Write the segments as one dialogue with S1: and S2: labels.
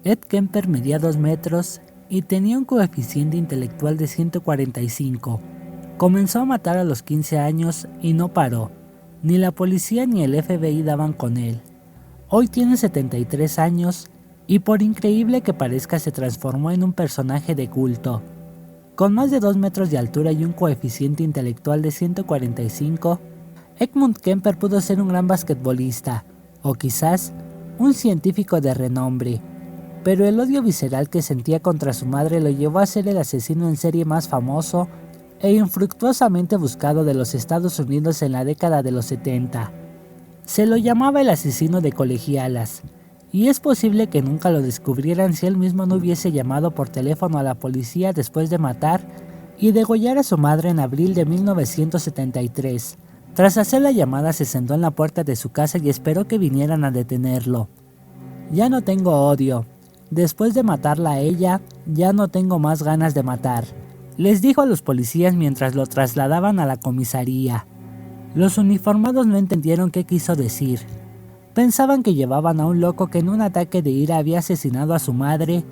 S1: Ed Kemper medía 2 metros y tenía un coeficiente intelectual de 145. Comenzó a matar a los 15 años y no paró. Ni la policía ni el FBI daban con él. Hoy tiene 73 años y por increíble que parezca se transformó en un personaje de culto. Con más de 2 metros de altura y un coeficiente intelectual de 145, Edmund Kemper pudo ser un gran basquetbolista, o quizás un científico de renombre, pero el odio visceral que sentía contra su madre lo llevó a ser el asesino en serie más famoso e infructuosamente buscado de los Estados Unidos en la década de los 70. Se lo llamaba el asesino de colegialas, y es posible que nunca lo descubrieran si él mismo no hubiese llamado por teléfono a la policía después de matar y degollar a su madre en abril de 1973. Tras hacer la llamada se sentó en la puerta de su casa y esperó que vinieran a detenerlo. Ya no tengo odio. Después de matarla a ella, ya no tengo más ganas de matar, les dijo a los policías mientras lo trasladaban a la comisaría. Los uniformados no entendieron qué quiso decir. Pensaban que llevaban a un loco que en un ataque de ira había asesinado a su madre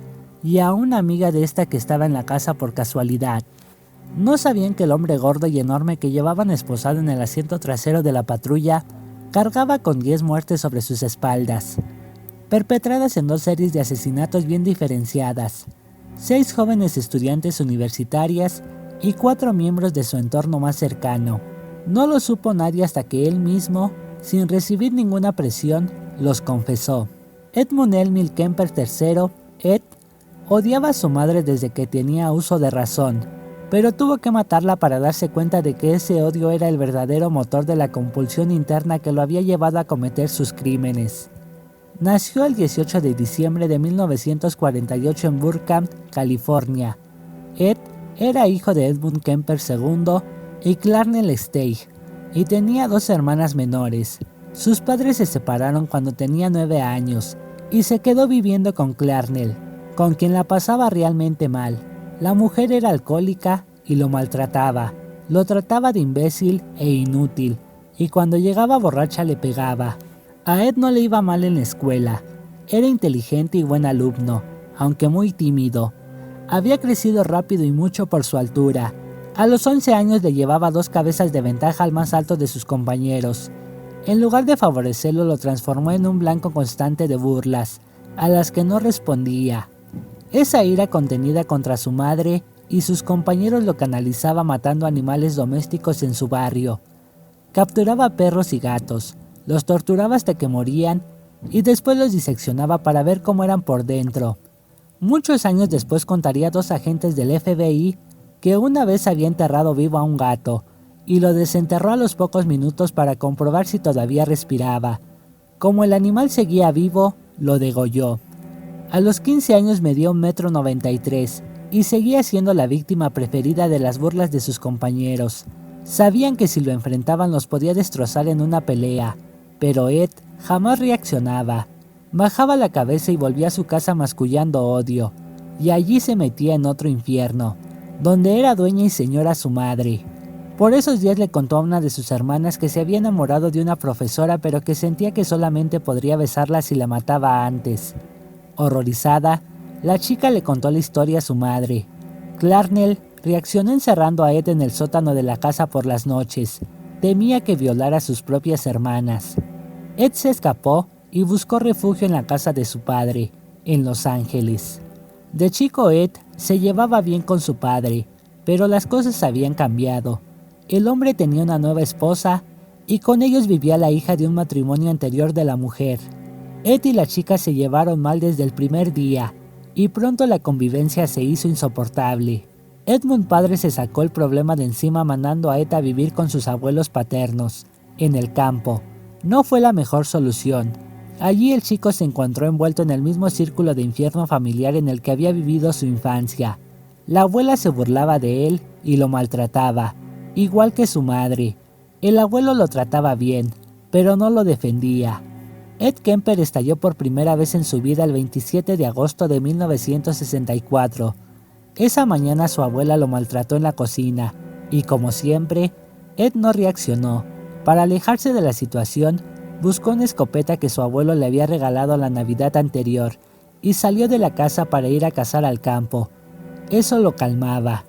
S1: y a una amiga de esta que estaba en la casa por casualidad. No sabían que el hombre gordo y enorme que llevaban esposado en el asiento trasero de la patrulla cargaba con 10 muertes sobre sus espaldas, perpetradas en 2 series de asesinatos bien diferenciadas, 6 jóvenes estudiantes universitarias y 4 miembros de su entorno más cercano. No lo supo nadie hasta que él mismo, sin recibir ninguna presión, los confesó. Edmund Emil Kemper III, Ed, odiaba a su madre desde que tenía uso de razón, pero tuvo que matarla para darse cuenta de que ese odio era el verdadero motor de la compulsión interna que lo había llevado a cometer sus crímenes. Nació el 18 de diciembre de 1948 en Burbank, California. Ed era hijo de Edmund Kemper II y Clarnell Steig, y tenía 2 hermanas menores. Sus padres se separaron cuando tenía 9 años, y se quedó viviendo con Clarnell, con quien la pasaba realmente mal. La mujer era alcohólica y lo maltrataba, lo trataba de imbécil e inútil, y cuando llegaba borracha le pegaba. A Ed no le iba mal en la escuela, era inteligente y buen alumno, aunque muy tímido. Había crecido rápido y mucho por su altura. A los 11 años le llevaba 2 cabezas de ventaja al más alto de sus compañeros. En lugar de favorecerlo, lo transformó en un blanco constante de burlas, a las que no respondía. Esa ira contenida contra su madre y sus compañeros lo canalizaba matando animales domésticos en su barrio. Capturaba perros y gatos, los torturaba hasta que morían y después los diseccionaba para ver cómo eran por dentro. Muchos años después contaría a 2 agentes del FBI que una vez había enterrado vivo a un gato, y lo desenterró a los pocos minutos para comprobar si todavía respiraba. Como el animal seguía vivo, lo degolló. A los 15 años medía 1,93 m y seguía siendo la víctima preferida de las burlas de sus compañeros. Sabían que si lo enfrentaban los podía destrozar en una pelea, pero Ed jamás reaccionaba. Bajaba la cabeza y volvía a su casa mascullando odio, y allí se metía en otro infierno, donde era dueña y señora su madre. Por esos días le contó a una de sus hermanas que se había enamorado de una profesora, pero que sentía que solamente podría besarla si la mataba antes. Horrorizada, la chica le contó la historia a su madre. Clarnell reaccionó encerrando a Ed en el sótano de la casa por las noches. Temía que violara a sus propias hermanas. Ed se escapó y buscó refugio en la casa de su padre, en Los Ángeles. De chico Ed se llevaba bien con su padre, pero las cosas habían cambiado. El hombre tenía una nueva esposa y con ellos vivía la hija de un matrimonio anterior de la mujer. Ed y la chica se llevaron mal desde el primer día y pronto la convivencia se hizo insoportable. Edmund padre se sacó el problema de encima mandando a Ed a vivir con sus abuelos paternos, en el campo. No fue la mejor solución. Allí el chico se encontró envuelto en el mismo círculo de infierno familiar en el que había vivido su infancia. La abuela se burlaba de él y lo maltrataba, igual que su madre. El abuelo lo trataba bien, pero no lo defendía. Ed Kemper estalló por primera vez en su vida el 27 de agosto de 1964. Esa mañana su abuela lo maltrató en la cocina, y como siempre, Ed no reaccionó. Para alejarse de la situación, buscó una escopeta que su abuelo le había regalado la Navidad anterior y salió de la casa para ir a cazar al campo. Eso lo calmaba.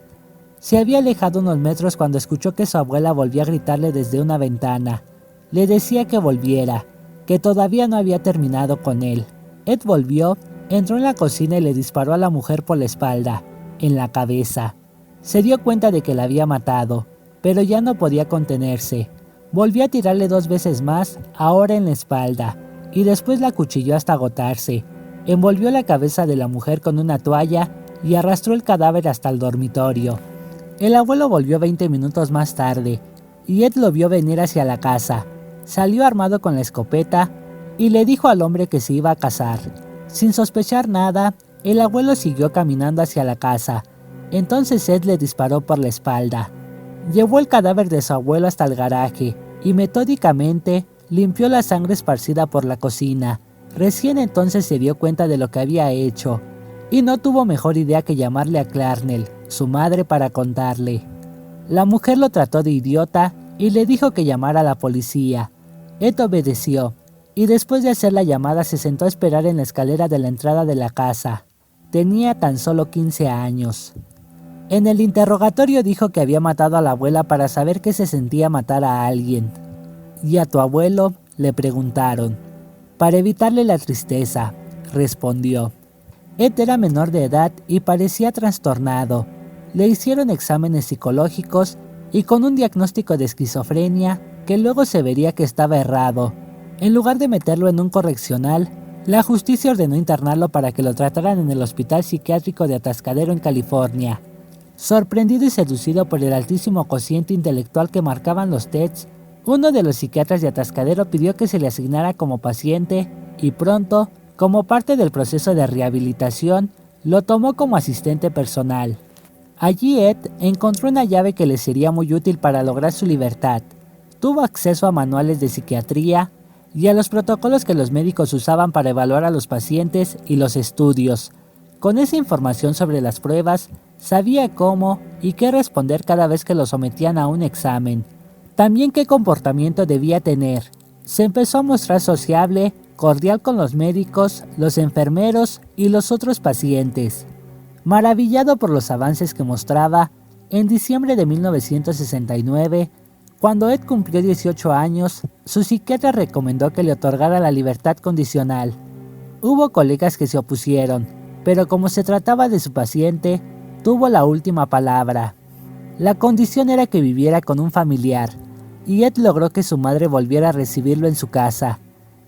S1: Se había alejado unos metros cuando escuchó que su abuela volvía a gritarle desde una ventana. Le decía que volviera, que todavía no había terminado con él. Ed volvió, entró en la cocina y le disparó a la mujer por la espalda, en la cabeza. Se dio cuenta de que la había matado, pero ya no podía contenerse. Volvió a tirarle 2 veces más, ahora en la espalda, y después la acuchilló hasta agotarse. Envolvió la cabeza de la mujer con una toalla y arrastró el cadáver hasta el dormitorio. El abuelo volvió 20 minutos más tarde, y Ed lo vio venir hacia la casa. Salió armado con la escopeta y le dijo al hombre que se iba a casar. Sin sospechar nada, el abuelo siguió caminando hacia la casa. Entonces Ed le disparó por la espalda. Llevó el cadáver de su abuelo hasta el garaje y metódicamente limpió la sangre esparcida por la cocina. Recién entonces se dio cuenta de lo que había hecho y no tuvo mejor idea que llamarle a Clarnell, su madre, para contarle. La mujer lo trató de idiota y le dijo que llamara a la policía. Ed obedeció y después de hacer la llamada se sentó a esperar en la escalera de la entrada de la casa. Tenía tan solo 15 años. En el interrogatorio dijo que había matado a la abuela para saber qué se sentía matar a alguien. ¿Y a tu abuelo?, le preguntaron. Para evitarle la tristeza, respondió. Ed era menor de edad y parecía trastornado. Le hicieron exámenes psicológicos y con un diagnóstico de esquizofrenia que luego se vería que estaba errado. En lugar de meterlo en un correccional, la justicia ordenó internarlo para que lo trataran en el Hospital Psiquiátrico de Atascadero en California. Sorprendido y seducido por el altísimo cociente intelectual que marcaban los tests, uno de los psiquiatras de Atascadero pidió que se le asignara como paciente y pronto, como parte del proceso de rehabilitación, lo tomó como asistente personal. Allí Ed encontró una llave que le sería muy útil para lograr su libertad. Tuvo acceso a manuales de psiquiatría y a los protocolos que los médicos usaban para evaluar a los pacientes y los estudios. Con esa información sobre las pruebas, sabía cómo y qué responder cada vez que lo sometían a un examen. También qué comportamiento debía tener. Se empezó a mostrar sociable, cordial con los médicos, los enfermeros y los otros pacientes. Maravillado por los avances que mostraba, en diciembre de 1969, cuando Ed cumplió 18 años, su psiquiatra recomendó que le otorgara la libertad condicional. Hubo colegas que se opusieron, pero como se trataba de su paciente, tuvo la última palabra. La condición era que viviera con un familiar, y Ed logró que su madre volviera a recibirlo en su casa,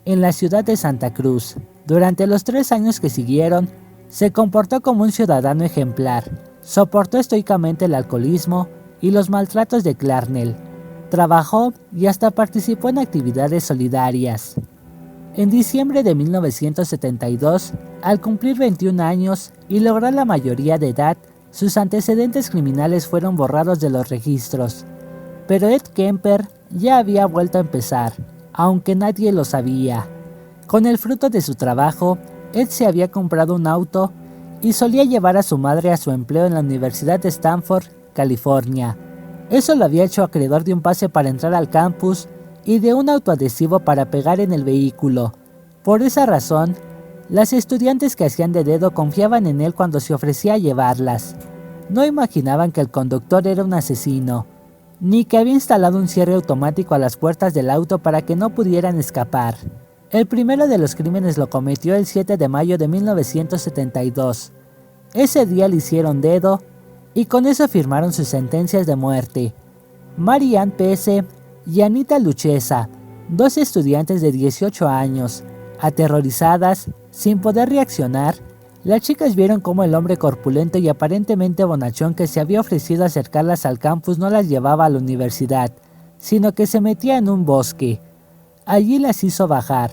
S1: en la ciudad de Santa Cruz. Durante los 3 años que siguieron, se comportó como un ciudadano ejemplar, soportó estoicamente el alcoholismo y los maltratos de Clarnell, trabajó y hasta participó en actividades solidarias. En diciembre de 1972, al cumplir 21 años y lograr la mayoría de edad, sus antecedentes criminales fueron borrados de los registros. Pero Ed Kemper ya había vuelto a empezar, aunque nadie lo sabía. Con el fruto de su trabajo, Ed se había comprado un auto y solía llevar a su madre a su empleo en la Universidad de Stanford, California. Eso lo había hecho acreedor de un pase para entrar al campus y de un autoadhesivo para pegar en el vehículo. Por esa razón, las estudiantes que hacían de dedo confiaban en él cuando se ofrecía a llevarlas. No imaginaban que el conductor era un asesino, ni que había instalado un cierre automático a las puertas del auto para que no pudieran escapar. El primero de los crímenes lo cometió el 7 de mayo de 1972. Ese día le hicieron dedo y con eso firmaron sus sentencias de muerte. Mary Ann Pease y Anita Luchesa, 2 estudiantes de 18 años, aterrorizadas, sin poder reaccionar, las chicas vieron cómo el hombre corpulento y aparentemente bonachón que se había ofrecido a acercarlas al campus no las llevaba a la universidad, sino que se metía en un bosque. Allí las hizo bajar,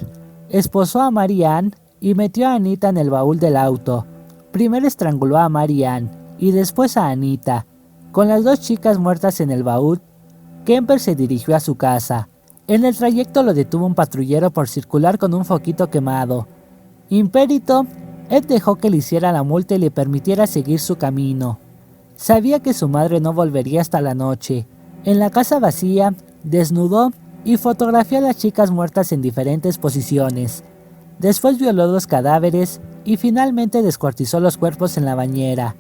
S1: esposó a Mary Ann y metió a Anita en el baúl del auto. Primero estranguló a Mary Ann y después a Anita. Con las 2 chicas muertas en el baúl, Kemper se dirigió a su casa. En el trayecto lo detuvo un patrullero por circular con un foquito quemado. Impérito, Ed dejó que le hiciera la multa y le permitiera seguir su camino. Sabía que su madre no volvería hasta la noche. En la casa vacía, desnudó y fotografió a las chicas muertas en diferentes posiciones. Después violó los cadáveres y finalmente descuartizó los cuerpos en la bañera.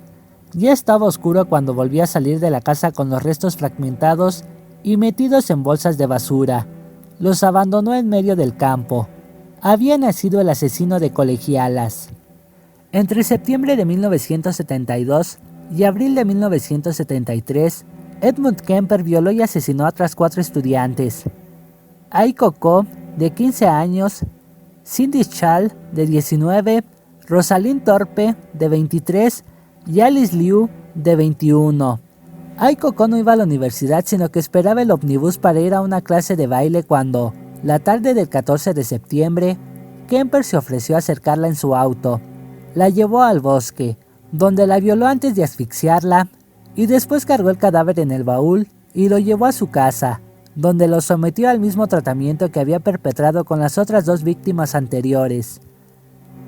S1: Ya estaba oscuro cuando volvió a salir de la casa con los restos fragmentados y metidos en bolsas de basura. Los abandonó en medio del campo. Había nacido el asesino de colegialas. Entre septiembre de 1972 y abril de 1973, Edmund Kemper violó y asesinó a otras 4 estudiantes. Aiko Ko, de 15 años, Cindy Chall, de 19, Rosalind Thorpe, de 23, y Alice Liu, de 21. Aiko Ko no iba a la universidad, sino que esperaba el ómnibus para ir a una clase de baile cuando, la tarde del 14 de septiembre, Kemper se ofreció a acercarla en su auto. La llevó al bosque, donde la violó antes de asfixiarla, y después cargó el cadáver en el baúl y lo llevó a su casa, donde lo sometió al mismo tratamiento que había perpetrado con las otras 2 víctimas anteriores.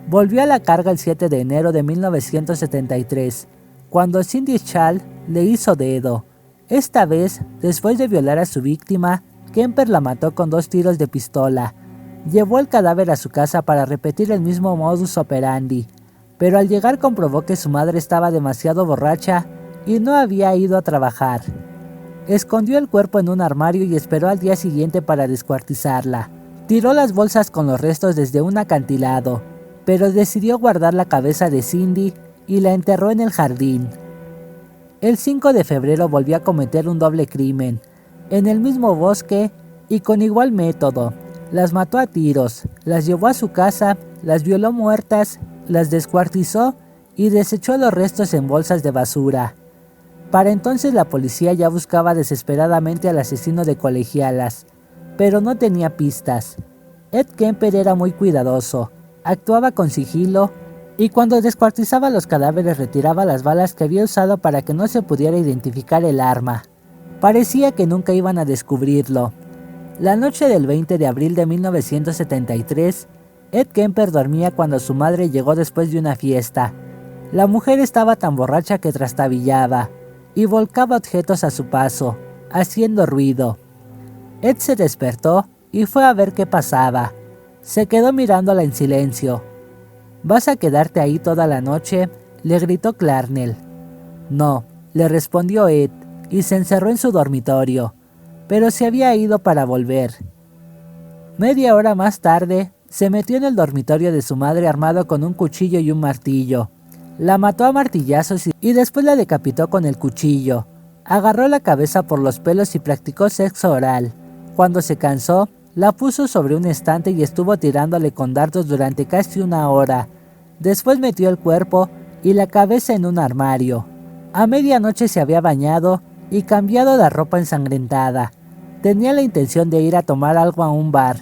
S1: Volvió a la carga el 7 de enero de 1973, cuando Cindy Chall le hizo dedo. Esta vez, después de violar a su víctima, Kemper la mató con 2 tiros de pistola. Llevó el cadáver a su casa para repetir el mismo modus operandi, pero al llegar comprobó que su madre estaba demasiado borracha y no había ido a trabajar. Escondió el cuerpo en un armario y esperó al día siguiente para descuartizarla. Tiró las bolsas con los restos desde un acantilado, pero decidió guardar la cabeza de Cindy y la enterró en el jardín. El 5 de febrero volvió a cometer un doble crimen, en el mismo bosque y con igual método. Las mató a tiros, las llevó a su casa, las violó muertas, las descuartizó y desechó los restos en bolsas de basura. Para entonces la policía ya buscaba desesperadamente al asesino de colegialas, pero no tenía pistas. Ed Kemper era muy cuidadoso, actuaba con sigilo y cuando descuartizaba los cadáveres retiraba las balas que había usado para que no se pudiera identificar el arma. Parecía que nunca iban a descubrirlo. La noche del 20 de abril de 1973, Ed Kemper dormía cuando su madre llegó después de una fiesta. La mujer estaba tan borracha que trastabillaba y volcaba objetos a su paso, haciendo ruido. Ed se despertó y fue a ver qué pasaba. Se quedó mirándola en silencio. «¿Vas a quedarte ahí toda la noche?», le gritó Clarnell. «No», le respondió Ed, y se encerró en su dormitorio, pero se había ido para volver. Media hora más tarde, se metió en el dormitorio de su madre armado con un cuchillo y un martillo. La mató a martillazos y después la decapitó con el cuchillo. Agarró la cabeza por los pelos y practicó sexo oral. Cuando se cansó, la puso sobre un estante y estuvo tirándole con dardos durante casi una hora. Después metió el cuerpo y la cabeza en un armario. A medianoche se había bañado y cambiado la ropa ensangrentada. Tenía la intención de ir a tomar algo a un bar,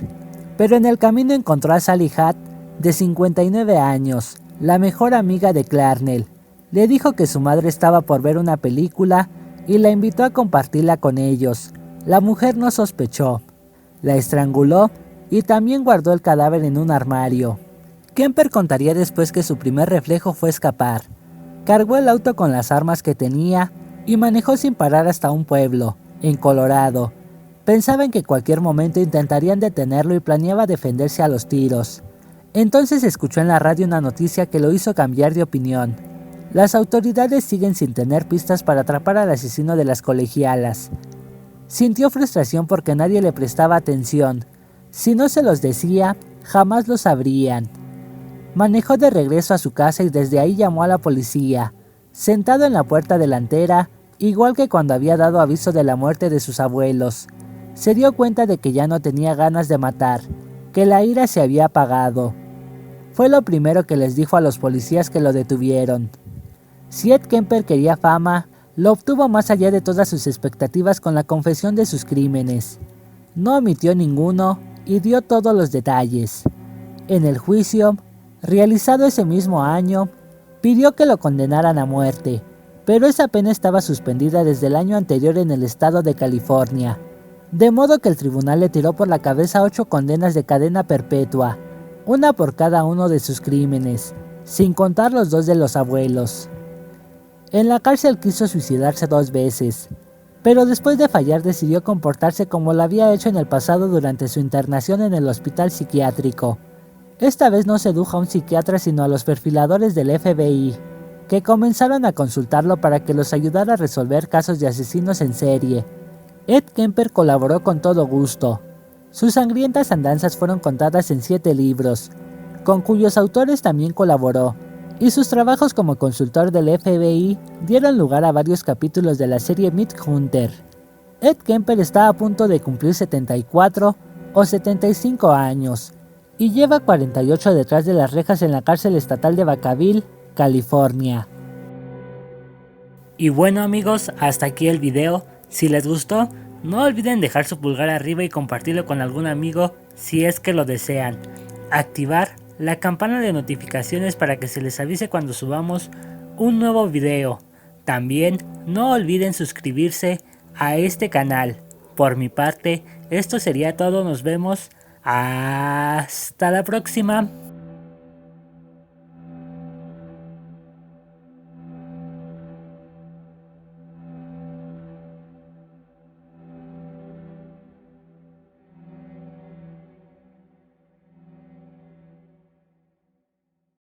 S1: pero en el camino encontró a Sally Hatt, de 59 años, la mejor amiga de Clarnell. Le dijo que su madre estaba por ver una película y la invitó a compartirla con ellos. La mujer no sospechó. La estranguló y también guardó el cadáver en un armario. Kemper contaría después que su primer reflejo fue escapar. Cargó el auto con las armas que tenía y manejó sin parar hasta un pueblo, en Colorado. Pensaba en que cualquier momento intentarían detenerlo y planeaba defenderse a los tiros. Entonces escuchó en la radio una noticia que lo hizo cambiar de opinión. Las autoridades siguen sin tener pistas para atrapar al asesino de las colegialas. Sintió frustración porque nadie le prestaba atención. Si no se los decía, jamás lo sabrían. Manejó de regreso a su casa y desde ahí llamó a la policía. Sentado en la puerta delantera, igual que cuando había dado aviso de la muerte de sus abuelos, se dio cuenta de que ya no tenía ganas de matar, que la ira se había apagado. Fue lo primero que les dijo a los policías que lo detuvieron. Si Ed Kemper quería fama, lo obtuvo más allá de todas sus expectativas con la confesión de sus crímenes. No omitió ninguno y dio todos los detalles. En el juicio, realizado ese mismo año, pidió que lo condenaran a muerte, pero esa pena estaba suspendida desde el año anterior en el estado de California, de modo que el tribunal le tiró por la cabeza 8 condenas de cadena perpetua, una por cada uno de sus crímenes, sin contar los 2 de los abuelos. En la cárcel quiso suicidarse 2 veces, pero después de fallar decidió comportarse como lo había hecho en el pasado durante su internación en el hospital psiquiátrico. Esta vez no sedujo a un psiquiatra sino a los perfiladores del FBI, que comenzaron a consultarlo para que los ayudara a resolver casos de asesinos en serie. Ed Kemper colaboró con todo gusto. Sus sangrientas andanzas fueron contadas en 7 libros, con cuyos autores también colaboró, y sus trabajos como consultor del FBI dieron lugar a varios capítulos de la serie Mindhunter. Ed Kemper está a punto de cumplir 74 o 75 años, y lleva 48 detrás de las rejas en la cárcel estatal de Vacaville, California. Y bueno amigos, hasta aquí el video. Si les gustó, no olviden dejar su pulgar arriba y compartirlo con algún amigo si es que lo desean. Activar la campana de notificaciones para que se les avise cuando subamos un nuevo video. También no olviden suscribirse a este canal. Por mi parte, esto sería todo. Nos vemos. Hasta la próxima.